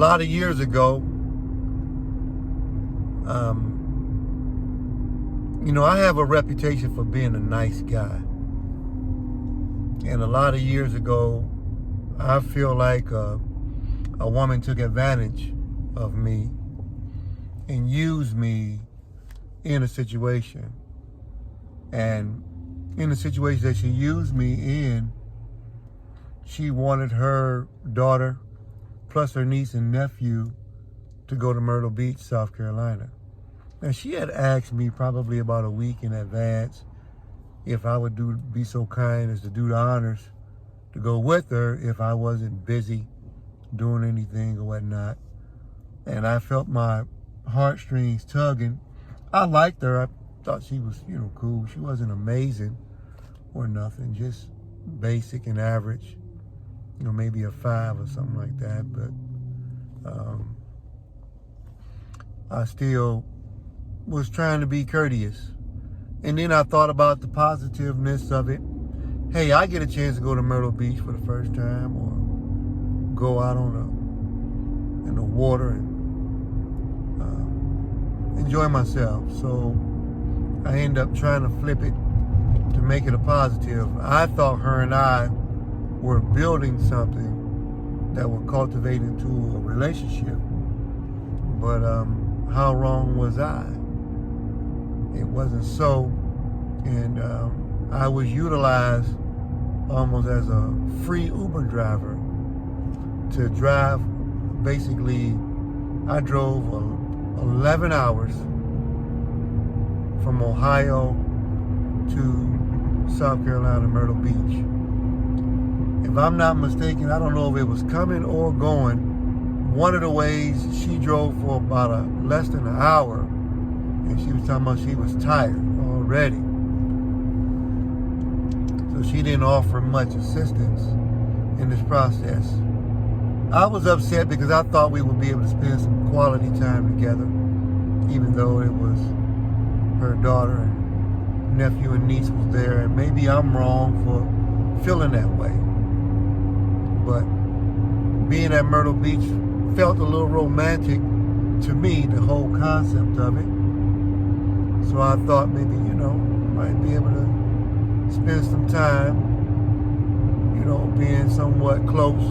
lot of years ago, I have a reputation for being a nice guy. And a lot of years ago, I feel like a woman took advantage of me and used me in a situation. And in the situation that she used me in, she wanted her daughter plus her niece and nephew to go to Myrtle Beach, South Carolina. Now, she had asked me probably about a week in advance if I would be so kind as to do the honors to go with her if I wasn't busy doing anything or whatnot. And I felt my heartstrings tugging. I liked her. I thought she was, cool. She wasn't amazing or nothing, just basic and average. Maybe a 5 or something like that. But I still was trying to be courteous. And then I thought about the positiveness of it. Hey, I get a chance to go to Myrtle Beach for the first time, or go out in the water and enjoy myself. So I end up trying to flip it to make it a positive. I thought her and I were building something that would cultivate into a relationship. But how wrong was I? It wasn't so. And I was utilized almost as a free Uber driver to drive. Basically, I drove 11 hours from Ohio to South Carolina, Myrtle Beach. If I'm not mistaken, I don't know if it was coming or going. One of the ways she drove for about less than an hour, and she was talking about she was tired already. So she didn't offer much assistance in this process. I was upset because I thought we would be able to spend some quality time together, even though it was her daughter and nephew and niece was there. And maybe I'm wrong for feeling that way. But being at Myrtle Beach felt a little romantic to me, the whole concept of it. So I thought maybe, might be able to spend some time, being somewhat close.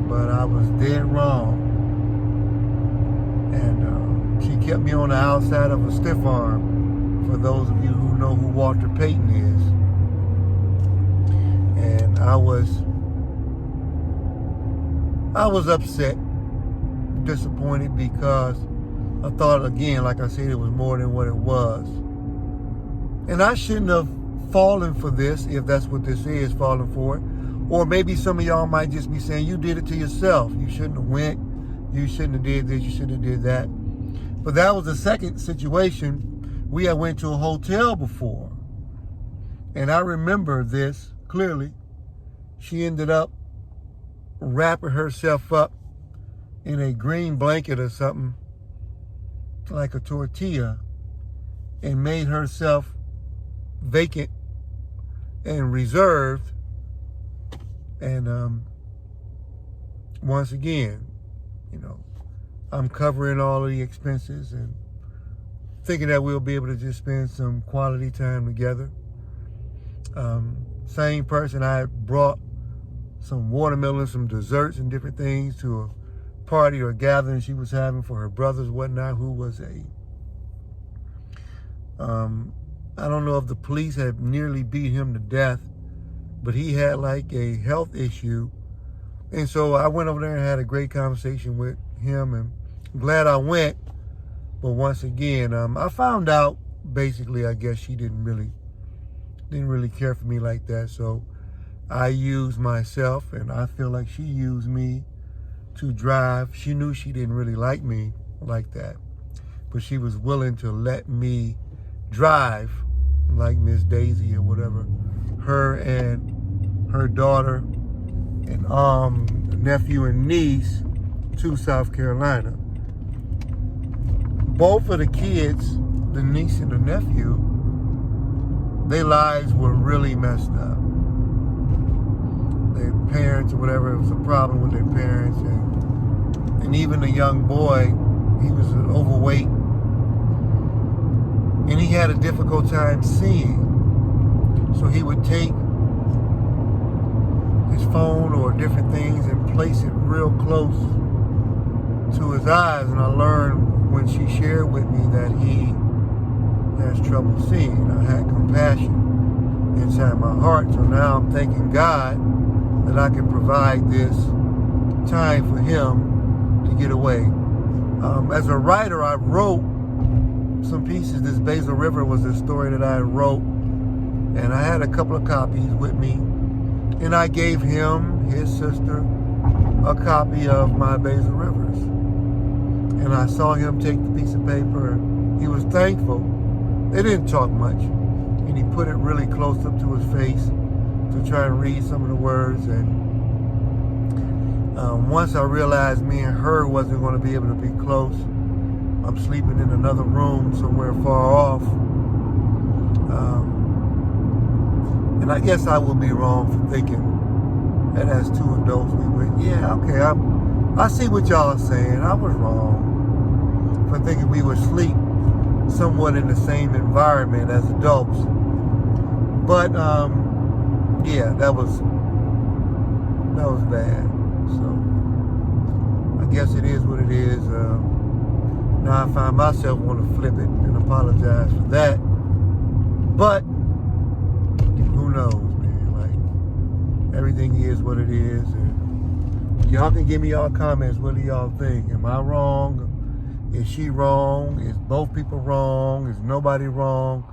But I was dead wrong. And she kept me on the outside of a stiff arm, for those of you who know who Walter Payton is. And I was upset, disappointed, because I thought, again, like I said, it was more than what it was. And I shouldn't have fallen for this, if that's what this is, falling for it. Or maybe some of y'all might just be saying, you did it to yourself. You shouldn't have went. You shouldn't have did this. You shouldn't have did that. But that was the second situation. We had went to a hotel before. And I remember this clearly. She ended up wrapping herself up in a green blanket or something, like a tortilla, and made herself vacant and reserved. And once again, I'm covering all of the expenses and thinking that we'll be able to just spend some quality time together. Same person, I brought some watermelon, some desserts and different things to a party or gathering she was having for her brothers, whatnot, who was I don't know if the police had nearly beat him to death, but he had like a health issue. And so I went over there and had a great conversation with him, and I'm glad I went. But once again, I found out basically, I guess she didn't really care for me like that. So I used myself, and I feel like she used me to drive. She knew she didn't really like me like that, but she was willing to let me drive, like Miss Daisy or whatever, her and her daughter and nephew and niece to South Carolina. Both of the kids, the niece and the nephew, their lives were really messed up. Their parents or whatever, it was a problem with their parents, and And even a young boy, he was overweight, and he had a difficult time seeing. So he would take his phone or different things and place it real close to his eyes. And I learned when she shared with me that he has trouble seeing. I had compassion inside my heart. So now I'm thanking God that I can provide this time for him to get away. As a writer, I wrote some pieces. This Basil River was a story that I wrote, and I had a couple of copies with me, and I gave him, his sister, a copy of my Basil Rivers. And I saw him take the piece of paper. He was thankful. They didn't talk much, and he put it really close up to his face to try and read some of the words. And once I realized me and her wasn't going to be able to be close, I'm sleeping in another room somewhere far off. And I guess I would be wrong for thinking that as two adults we would, yeah, okay, I see what y'all are saying. I was wrong for thinking we would sleep somewhat in the same environment as adults. But yeah, that was bad. So I guess it is what it is. Now I find myself want to flip it and apologize for that. But who knows, man? Like, everything is what it is. And y'all can give me y'all comments. What do y'all think? Am I wrong? Is she wrong? Is both people wrong? Is nobody wrong?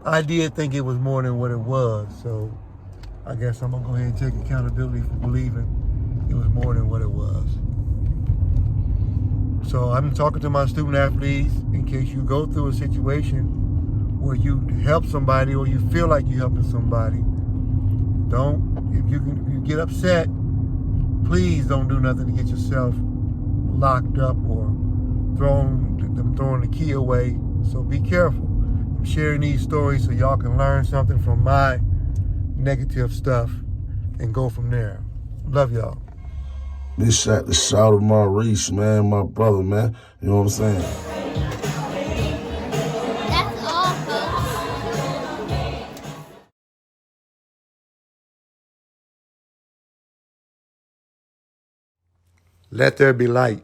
I did think it was more than what it was. So I guess I'm going to go ahead and take accountability for believing it was more than what it was. So I'm talking to my student athletes in case you go through a situation where you help somebody or you feel like you're helping somebody. If you get upset, please don't do nothing to get yourself locked up or throwing the key away. So be careful. I'm sharing these stories so y'all can learn something from my negative stuff and go from there. Love y'all. This shot the shout of Maurice, man, my brother, man. You know what I'm saying? That's all, folks. Let there be light.